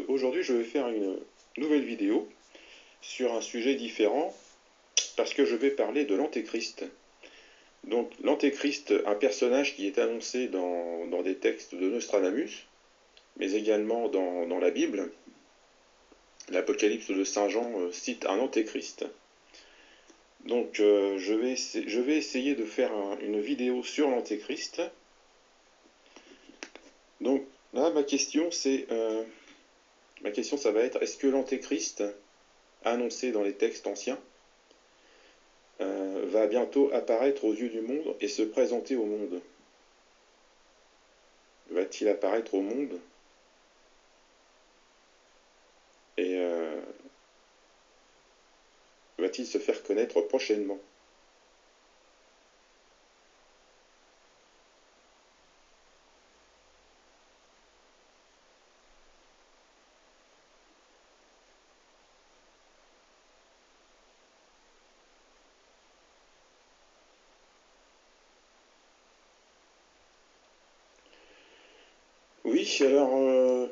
Aujourd'hui, je vais faire une nouvelle vidéo sur un sujet différent parce que je vais parler de l'Antéchrist. Donc, l'Antéchrist, un personnage qui est annoncé dans des textes de Nostradamus, mais également dans la Bible. L'Apocalypse de Saint Jean cite un Antéchrist. Donc, je vais essayer de faire une vidéo sur l'Antéchrist. Donc, là, ma question, ça va être, est-ce que l'Antéchrist, annoncé dans les textes anciens, va bientôt apparaître aux yeux du monde et se présenter au monde? Va-t-il apparaître au monde et va-t-il se faire connaître prochainement? Oui, alors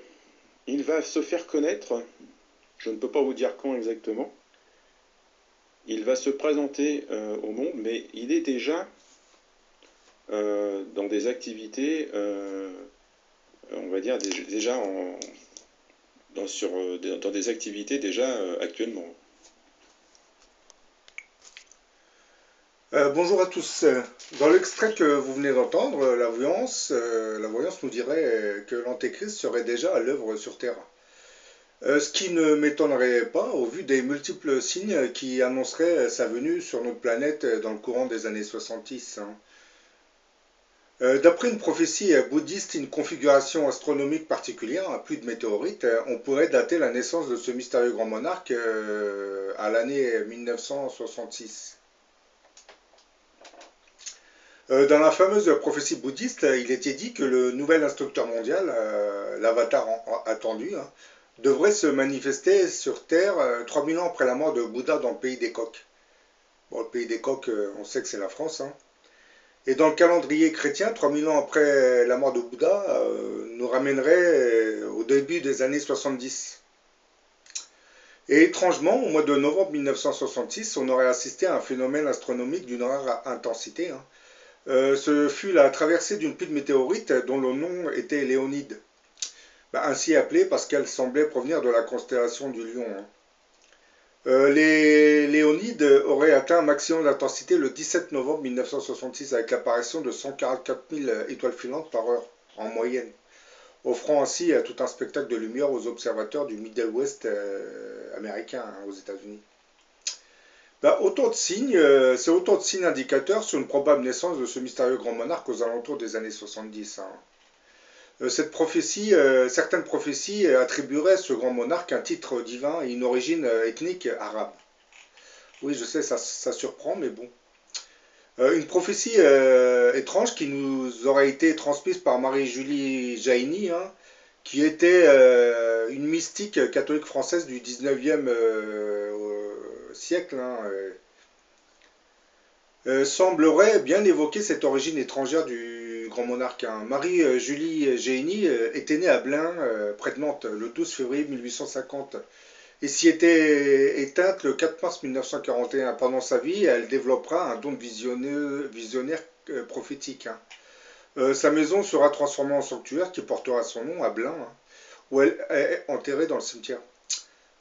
il va se faire connaître, je ne peux pas vous dire quand exactement. Il va se présenter au monde, mais il est déjà dans des activités, on va dire déjà dans des activités déjà actuellement. Bonjour à tous. Dans l'extrait que vous venez d'entendre, la voyance nous dirait que l'Antéchrist serait déjà à l'œuvre sur Terre. Ce qui ne m'étonnerait pas au vu des multiples signes qui annonceraient sa venue sur notre planète dans le courant des années 70. D'après une prophétie bouddhiste, une configuration astronomique particulière, un pluie de météorites, on pourrait dater la naissance de ce mystérieux grand monarque à l'année 1966. Dans la fameuse prophétie bouddhiste, il était dit que le nouvel instructeur mondial, l'avatar attendu, devrait se manifester sur Terre 3000 ans après la mort de Bouddha dans le pays des coqs. Bon, le pays des coqs, on sait que c'est la France. Et dans le calendrier chrétien, 3000 ans après la mort de Bouddha, nous ramènerait au début des années 70. Et étrangement, au mois de novembre 1966, on aurait assisté à un phénomène astronomique d'une rare intensité. Ce fut la traversée d'une pluie de météorites dont le nom était Léonide, ainsi appelée parce qu'elle semblait provenir de la constellation du Lion. Les Léonides auraient atteint un maximum d'intensité le 17 novembre 1966 avec l'apparition de 144 000 étoiles filantes par heure en moyenne, offrant ainsi tout un spectacle de lumière aux observateurs du Middle West américain aux États-Unis. C'est autant de signes indicateurs sur une probable naissance de ce mystérieux grand monarque aux alentours des années 70. Certaines prophéties attribueraient à ce grand monarque un titre divin et une origine ethnique arabe. Oui, je sais, ça surprend, mais bon. Une prophétie étrange qui nous aurait été transmise par Marie-Julie Jaïni, qui était une mystique catholique française du 19e siècle, semblerait bien évoquer cette origine étrangère du grand monarque. Marie-Julie Génie était née à Blain, près de Nantes, le 12 février 1850, et s'y était éteinte le 4 mars 1941. Pendant sa vie, elle développera un don de visionnaire prophétique. Sa maison sera transformée en sanctuaire qui portera son nom à Blain, où elle est enterrée dans le cimetière.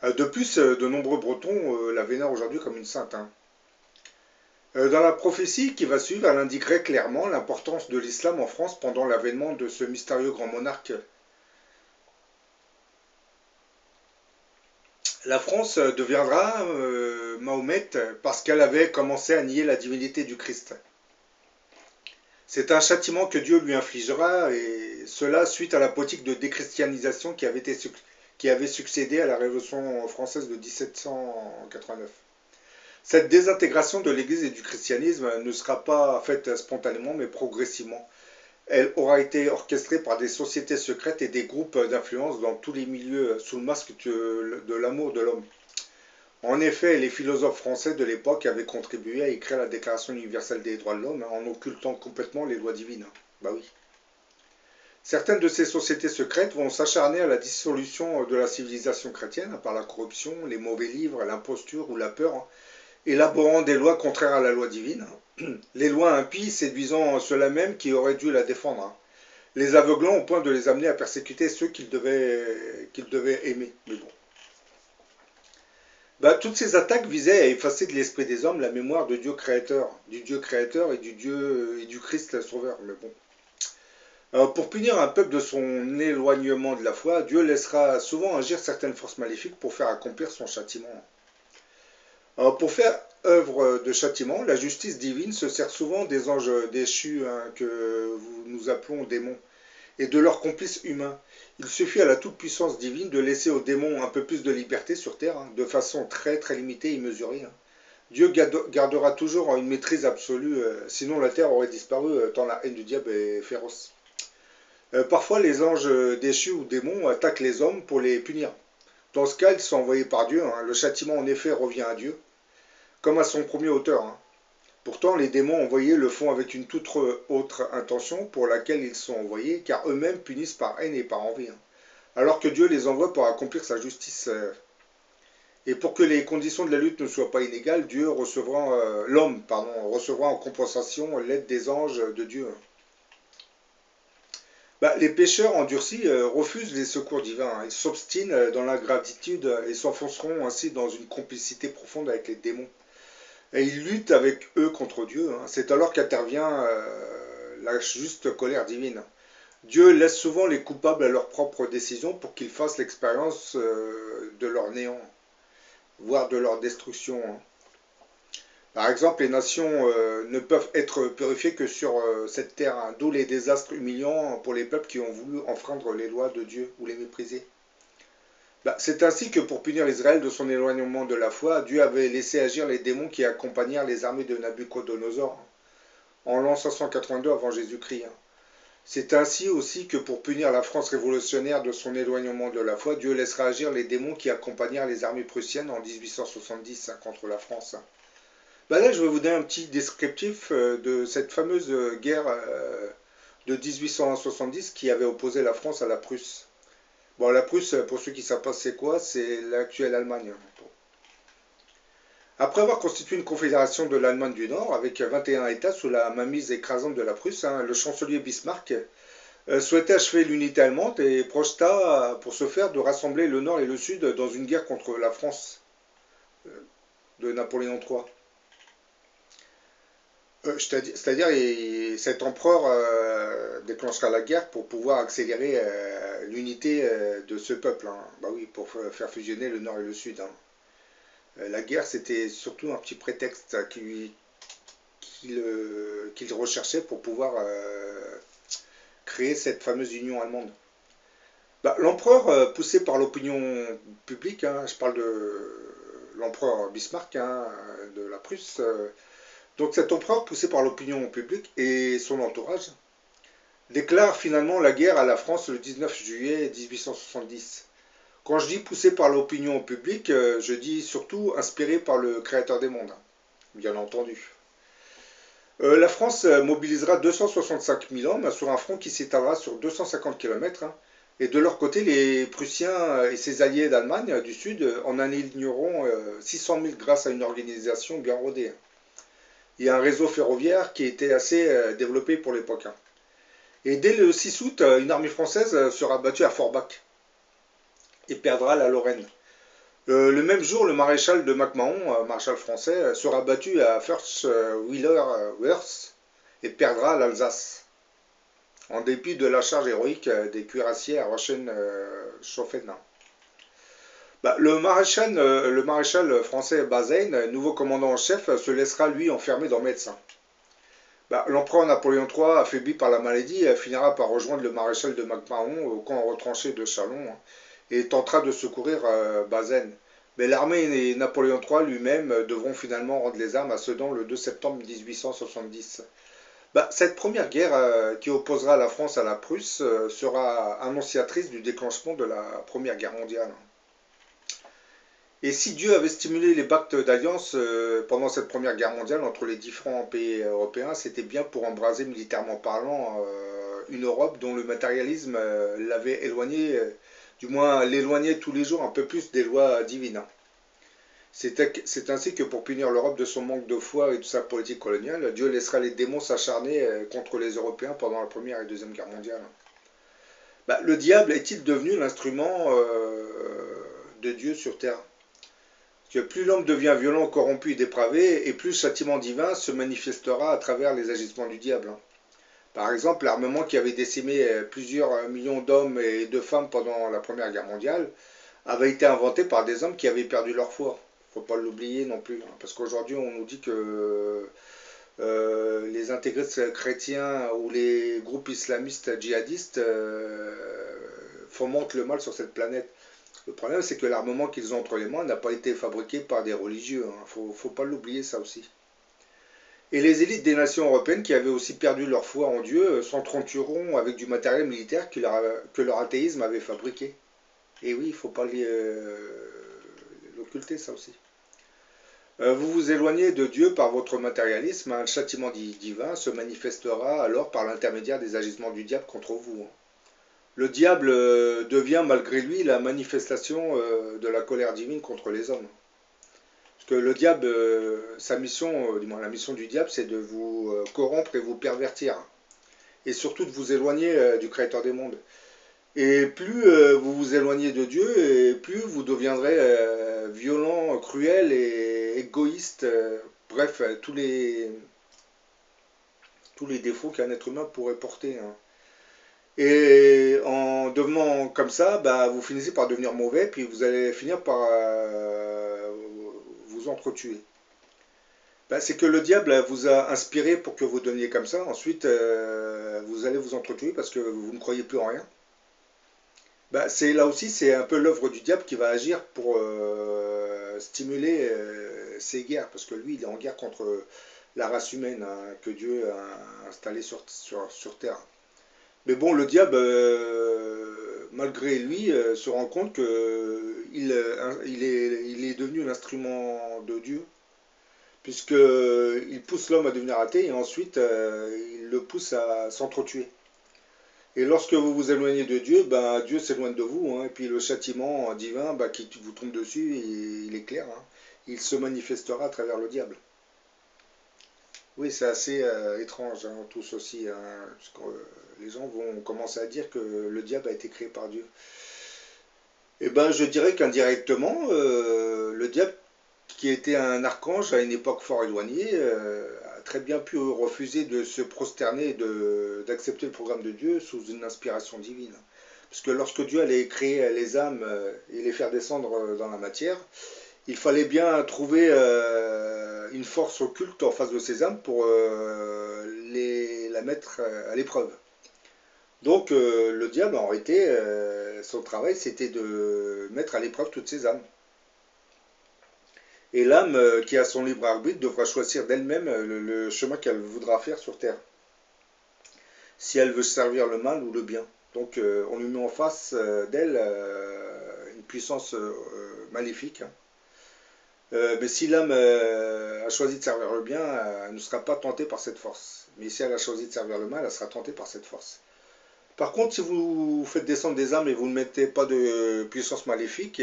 De plus, de nombreux Bretons la vénèrent aujourd'hui comme une sainte. Dans la prophétie qui va suivre, elle indiquerait clairement l'importance de l'islam en France pendant l'avènement de ce mystérieux grand monarque. La France deviendra Mahomet parce qu'elle avait commencé à nier la divinité du Christ. C'est un châtiment que Dieu lui infligera, et cela suite à la politique de déchristianisation qui avait succédé à la Révolution française de 1789. Cette désintégration de l'Église et du christianisme ne sera pas faite spontanément, mais progressivement. Elle aura été orchestrée par des sociétés secrètes et des groupes d'influence dans tous les milieux sous le masque de l'amour de l'homme. En effet, les philosophes français de l'époque avaient contribué à écrire la Déclaration universelle des droits de l'homme en occultant complètement les lois divines. Bah oui. Certaines de ces sociétés secrètes vont s'acharner à la dissolution de la civilisation chrétienne par la corruption, les mauvais livres, l'imposture ou la peur, hein, élaborant des lois contraires à la loi divine. Les lois impies séduisant ceux-là même qui auraient dû la défendre, hein, les aveuglant au point de les amener à persécuter ceux qu'ils devaient aimer. Mais bon. Toutes ces attaques visaient à effacer de l'esprit des hommes la mémoire de Dieu créateur, du Dieu créateur et du Dieu et du Christ sauveur. Mais bon. Pour punir un peuple de son éloignement de la foi, Dieu laissera souvent agir certaines forces maléfiques pour faire accomplir son châtiment. Pour faire œuvre de châtiment, la justice divine se sert souvent des anges déchus, hein, que nous appelons démons, et de leurs complices humains. Il suffit à la toute-puissance divine de laisser aux démons un peu plus de liberté sur Terre, hein, de façon très très limitée et mesurée. Hein. Dieu gardera toujours une maîtrise absolue, sinon la Terre aurait disparu tant la haine du diable est féroce. Parfois, les anges déchus ou démons attaquent les hommes pour les punir. Dans ce cas, ils sont envoyés par Dieu. Hein. Le châtiment, en effet, revient à Dieu, comme à son premier auteur. Hein. Pourtant, les démons envoyés le font avec une toute autre intention pour laquelle ils sont envoyés, car eux-mêmes punissent par haine et par envie. Hein. Alors que Dieu les envoie pour accomplir sa justice. Et pour que les conditions de la lutte ne soient pas inégales, l'homme recevra en compensation l'aide des anges de Dieu. Les pécheurs endurcis refusent les secours divins. Ils s'obstinent dans l'ingratitude et s'enfonceront ainsi dans une complicité profonde avec les démons. Et ils luttent avec eux contre Dieu. Hein. C'est alors qu'intervient la juste colère divine. Dieu laisse souvent les coupables à leurs propres décisions pour qu'ils fassent l'expérience de leur néant, voire de leur destruction. Hein. Par exemple, les nations ne peuvent être purifiées que sur cette terre, hein, d'où les désastres humiliants pour les peuples qui ont voulu enfreindre les lois de Dieu ou les mépriser. C'est ainsi que pour punir Israël de son éloignement de la foi, Dieu avait laissé agir les démons qui accompagnèrent les armées de Nabuchodonosor en l'an 582 avant Jésus-Christ. Hein. C'est ainsi aussi que pour punir la France révolutionnaire de son éloignement de la foi, Dieu laissera agir les démons qui accompagnèrent les armées prussiennes en 1870 contre la France. Là, je vais vous donner un petit descriptif de cette fameuse guerre de 1870 qui avait opposé la France à la Prusse. La Prusse, pour ceux qui ne savent pas c'est quoi, c'est l'actuelle Allemagne. Après avoir constitué une confédération de l'Allemagne du Nord, avec 21 États sous la mainmise écrasante de la Prusse, hein, le chancelier Bismarck souhaitait achever l'unité allemande et projeta pour ce faire de rassembler le Nord et le Sud dans une guerre contre la France de Napoléon III. C'est-à-dire, cet empereur déclenchera la guerre pour pouvoir accélérer l'unité de ce peuple. Hein. Oui, pour faire fusionner le Nord et le Sud. Hein. La guerre, c'était surtout un petit prétexte qu'il recherchait pour pouvoir créer cette fameuse union allemande. L'empereur, poussé par l'opinion publique, hein, je parle de l'empereur Bismarck, hein, de la Prusse, donc cet empereur, poussé par l'opinion publique et son entourage, déclare finalement la guerre à la France le 19 juillet 1870. Quand je dis poussé par l'opinion publique, je dis surtout inspiré par le créateur des mondes, bien entendu. La France mobilisera 265 000 hommes sur un front qui s'étalera sur 250 km. Hein, et de leur côté, les Prussiens et ses alliés d'Allemagne du Sud en aligneront 600 000 grâce à une organisation bien rodée. Il y a un réseau ferroviaire qui était assez développé pour l'époque. Hein. Et dès le 6 août, une armée française sera battue à Forbach et perdra la Lorraine. Le même jour, le maréchal de MacMahon, maréchal français, sera battu à Fürst-Willer-Wörth et perdra l'Alsace, en dépit de la charge héroïque des cuirassiers à Rochen-Schoffen. Le maréchal français Bazaine, nouveau commandant en chef, se laissera lui enfermer dans Metz. L'empereur Napoléon III, affaibli par la maladie, finira par rejoindre le maréchal de MacMahon au camp retranché de Châlons et tentera de secourir Bazaine. Mais l'armée et Napoléon III lui-même devront finalement rendre les armes à Sedan le 2 septembre 1870. Cette première guerre qui opposera la France à la Prusse sera annonciatrice du déclenchement de la Première Guerre mondiale. Et si Dieu avait stimulé les pactes d'alliance pendant cette Première Guerre mondiale entre les différents pays européens, c'était bien pour embraser militairement parlant une Europe dont le matérialisme l'avait éloigné, du moins l'éloignait tous les jours un peu plus des lois divines. C'est ainsi que pour punir l'Europe de son manque de foi et de sa politique coloniale, Dieu laissera les démons s'acharner contre les Européens pendant la Première et Deuxième Guerre mondiale. Le diable est-il devenu l'instrument de Dieu sur Terre? Que plus l'homme devient violent, corrompu et dépravé, et plus le châtiment divin se manifestera à travers les agissements du diable. Par exemple, l'armement qui avait décimé plusieurs millions d'hommes et de femmes pendant la Première Guerre mondiale avait été inventé par des hommes qui avaient perdu leur foi. Il ne faut pas l'oublier non plus, parce qu'aujourd'hui on nous dit que les intégristes chrétiens ou les groupes islamistes djihadistes fomentent le mal sur cette planète. Le problème, c'est que l'armement qu'ils ont entre les mains n'a pas été fabriqué par des religieux. Faut pas l'oublier, ça aussi. Et les élites des nations européennes qui avaient aussi perdu leur foi en Dieu s'entretueront avec du matériel militaire que leur athéisme avait fabriqué. Et oui, il ne faut pas l'occulter, ça aussi. Vous vous éloignez de Dieu par votre matérialisme, le châtiment divin se manifestera alors par l'intermédiaire des agissements du diable contre vous. Le diable devient malgré lui la manifestation de la colère divine contre les hommes. Parce que le diable, sa mission, du moins la mission du diable, c'est de vous corrompre et vous pervertir. Et surtout de vous éloigner du Créateur des mondes. Et plus vous vous éloignez de Dieu, et plus vous deviendrez violent, cruel et égoïste. Bref, tous les défauts qu'un être humain pourrait porter. Et en devenant comme ça, vous finissez par devenir mauvais, puis vous allez finir par vous entretuer. C'est que le diable vous a inspiré pour que vous deveniez comme ça. Ensuite, vous allez vous entretuer parce que vous ne croyez plus en rien. Là aussi, c'est un peu l'œuvre du diable qui va agir pour stimuler ces guerres, parce que lui, il est en guerre contre la race humaine que Dieu a installée sur Terre. Mais bon, le diable, malgré lui, se rend compte qu'il est devenu l'instrument de Dieu, puisqu'il pousse l'homme à devenir athée, et ensuite, il le pousse à s'entretuer. Et lorsque vous vous éloignez de Dieu, Dieu s'éloigne de vous, et puis le châtiment divin qui vous tombe dessus, il est clair, il se manifestera à travers le diable. Oui, c'est assez étrange, tout ceci, parce que les gens vont commencer à dire que le diable a été créé par Dieu. Je dirais qu'indirectement, le diable, qui était un archange à une époque fort éloignée, a très bien pu refuser de se prosterner et d'accepter le programme de Dieu sous une inspiration divine. Parce que lorsque Dieu allait créer les âmes et les faire descendre dans la matière, il fallait bien trouver une force occulte en face de ces âmes pour la mettre à l'épreuve. Donc le diable, en réalité, son travail, c'était de mettre à l'épreuve toutes ces âmes. Et l'âme qui a son libre arbitre devra choisir d'elle-même le chemin qu'elle voudra faire sur Terre. Si elle veut servir le mal ou le bien. Donc on lui met en face d'elle une puissance maléfique. Mais si l'âme a choisi de servir le bien, elle ne sera pas tentée par cette force. Mais si elle a choisi de servir le mal, elle sera tentée par cette force. Par contre, si vous faites descendre des âmes et vous ne mettez pas de puissance maléfique,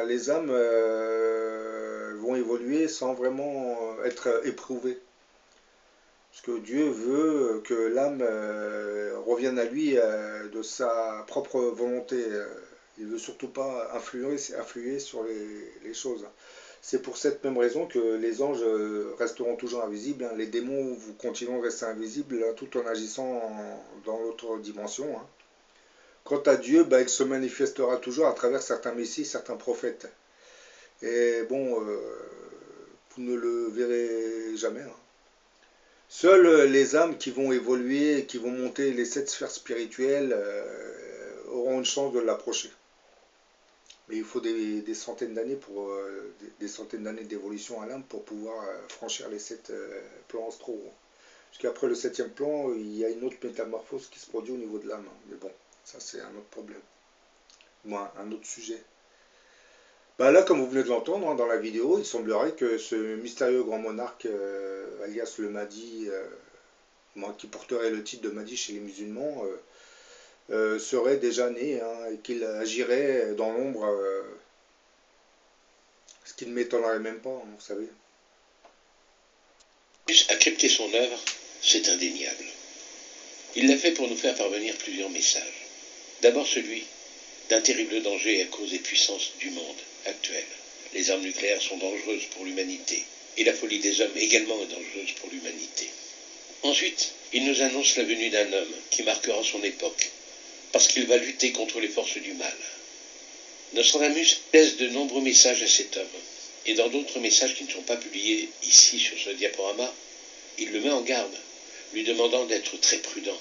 les âmes vont évoluer sans vraiment être éprouvées. Parce que Dieu veut que l'âme revienne à lui de sa propre volonté. Il ne veut surtout pas influer sur les choses. C'est pour cette même raison que les anges resteront toujours invisibles. Les démons vous continueront à rester invisibles tout en agissant dans l'autre dimension. Quant à Dieu, il se manifestera toujours à travers certains messies, certains prophètes. Et bon, vous ne le verrez jamais. Seules les âmes qui vont évoluer, qui vont monter les 7 sphères spirituelles, auront une chance de l'approcher. Mais il faut des centaines d'années des centaines d'années d'évolution à l'âme pour pouvoir franchir les 7 plans astraux. Parce qu'après le 7e plan, il y a une autre métamorphose qui se produit au niveau de l'âme. Mais bon, ça c'est un autre problème. Un autre sujet. Là, comme vous venez de l'entendre dans la vidéo, il semblerait que ce mystérieux grand monarque, alias le Mahdi, qui porterait le titre de Mahdi chez les musulmans, serait déjà né, hein, et qu'il agirait dans l'ombre, ce qui ne m'étonnerait même pas, hein, vous savez. A crypté son œuvre, c'est indéniable. Il l'a fait pour nous faire parvenir plusieurs messages. D'abord celui d'un terrible danger à cause des puissances du monde actuel. Les armes nucléaires sont dangereuses pour l'humanité, et la folie des hommes également est dangereuse pour l'humanité. Ensuite, il nous annonce la venue d'un homme qui marquera son époque, parce qu'il va lutter contre les forces du mal. Nostradamus laisse de nombreux messages à cet homme, et dans d'autres messages qui ne sont pas publiés ici sur ce diaporama, il le met en garde, lui demandant d'être très prudent.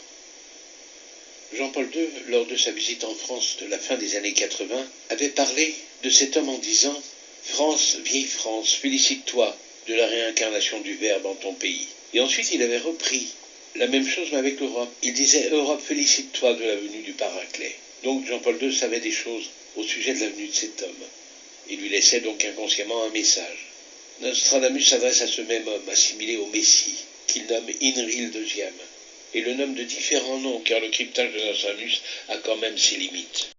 Jean-Paul II, lors de sa visite en France de la fin des années 80, avait parlé de cet homme en disant « France, vieille France, félicite-toi de la réincarnation du Verbe en ton pays ». Et ensuite, il avait repris la même chose mais avec l'Europe. Il disait « Europe, félicite-toi de la venue du Paraclet ». Donc Jean-Paul II savait des choses au sujet de la venue de cet homme. Il lui laissait donc inconsciemment un message. Nostradamus s'adresse à ce même homme, assimilé au Messie, qu'il nomme Inri le II, et le nomme de différents noms, car le cryptage de Nostradamus a quand même ses limites.